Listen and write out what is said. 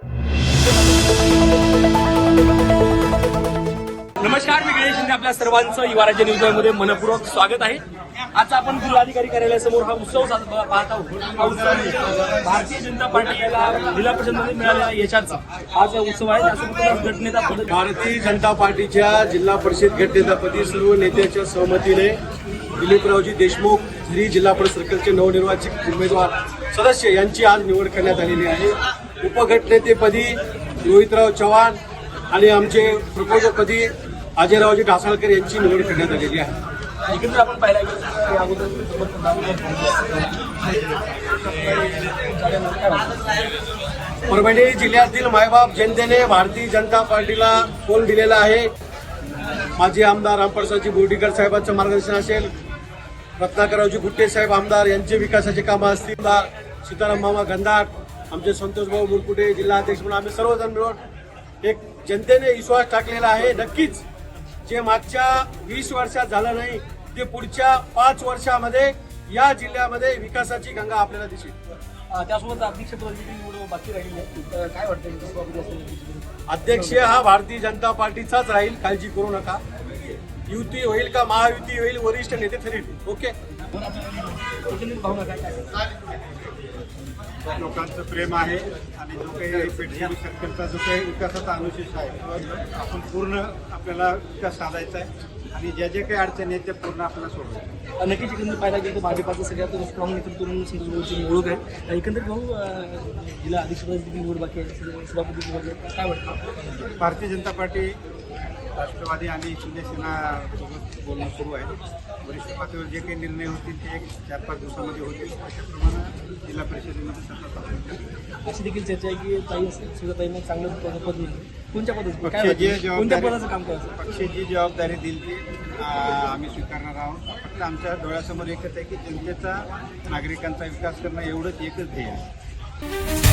नमस्कार, मी गणेश शिंदे. आपल्या सर्वांचं युवा राज्य न्यूजमध्ये मनपूर्वक स्वागत आहे. आज आपण जिल्हाधिकारी कार्यालयासमोर हा उत्सव पाहत आहोत. हा उत्सव भारतीय जनता पार्टीला जिल्हा परिषदेमध्ये मिळालेल्या यशाचा आज उत्सव आहे. त्यासोबतच गटनेता भारतीय जनता पार्टीच्या जिल्हा परिषद गटनेतापदी सर्व नेत्याच्या सहमतीने दिलीपरावजी देशमुख झरी जिल्हा परिषद सर्कलचे नवनिर्वाचित उमेदवार सदस्य यांची आज निवड करण्यात आलेली आहे. उपगटनेतेपदी रोहितराव चव्हाण आणि आमचे प्रपोजकपदी अजयरावजी ढासाळकर यांची निवड करण्यात आलेली आहे. एकत्र आपण पाहायला गेलो अगोदर परभणी जिल्ह्यातील मायबाप जनतेने भारतीय जनता पार्टीला कौल दिलेला आहे. माजी आमदार रामप्रसादजी बोर्डीकर साहेबांचं मार्गदर्शन असेल, रत्नाकररावजी गुट्टे साहेब आमदार यांचे विकासाचे कामं असतील, सीताराम मामा गंधाट, आमचे संतोषभाऊ मुरकुटे जिल्हा अध्यक्ष म्हणून आम्ही सर्वजण मिळून एक जनतेने विश्वास टाकलेला आहे. नक्कीच जे मागच्या 20 वर्षात झालं नाही ते पुढच्या 5 वर्षामध्ये या जिल्ह्यामध्ये विकासाची गंगा आपल्याला दिसेल. त्यासोबत अध्यक्षपदाची निवड बाकी राहिली आहे. काय वाटतं? अध्यक्ष हा भारतीय जनता पार्टीचाच राहील, काळजी करू नका. युती होईल का महायुती होईल वरिष्ठ नेते ठरतील. ओके. भावना काय? लोकांचं प्रेम आहे आणि जो काही पेठशिवरी सर्कलचा जो काही विकासाचा अनुशेष आहे आपण पूर्ण आपल्याला विकास साधायचा आहे आणि ज्या जे काही अडचणी आहेत त्या पूर्ण आपल्याला सोडवायच्या. नक्कीच एकंदर पाहायला गेलं तर भाजपाचं सगळ्यात स्ट्रॉंग नेतृत्व म्हणून संतोषभाऊची ओळख आहे. एकंदरीत भाऊ जिल्हा अध्यक्षपदाची निवड बाकी आहे, सभापती निवड काय वाटतं? भारतीय जनता पार्टी, राष्ट्रवादी आणि शिवसेना सोबत बोलणं सुरू आहे. वरिष्ठ पातळीवर जे काही निर्णय होतील ते 4-5 दिवसामध्ये होतील. त्याप्रमाणे जिल्हा परिषदेमध्ये सत्ता अशी देखील चर्चा आहे की ताई सुजाताईंना चांगलं पद मिळेल. कोणत्या पदाचं कोणत्या पदाचं काम करायचं? पक्षाची जी जबाबदारी दिली ती आम्ही स्वीकारणार आहोत. फक्त आमच्या डोळ्यासमोर एकच आहे की जनतेचा, नागरिकांचा विकास करणं एवढंच एकच ध्येय आहे.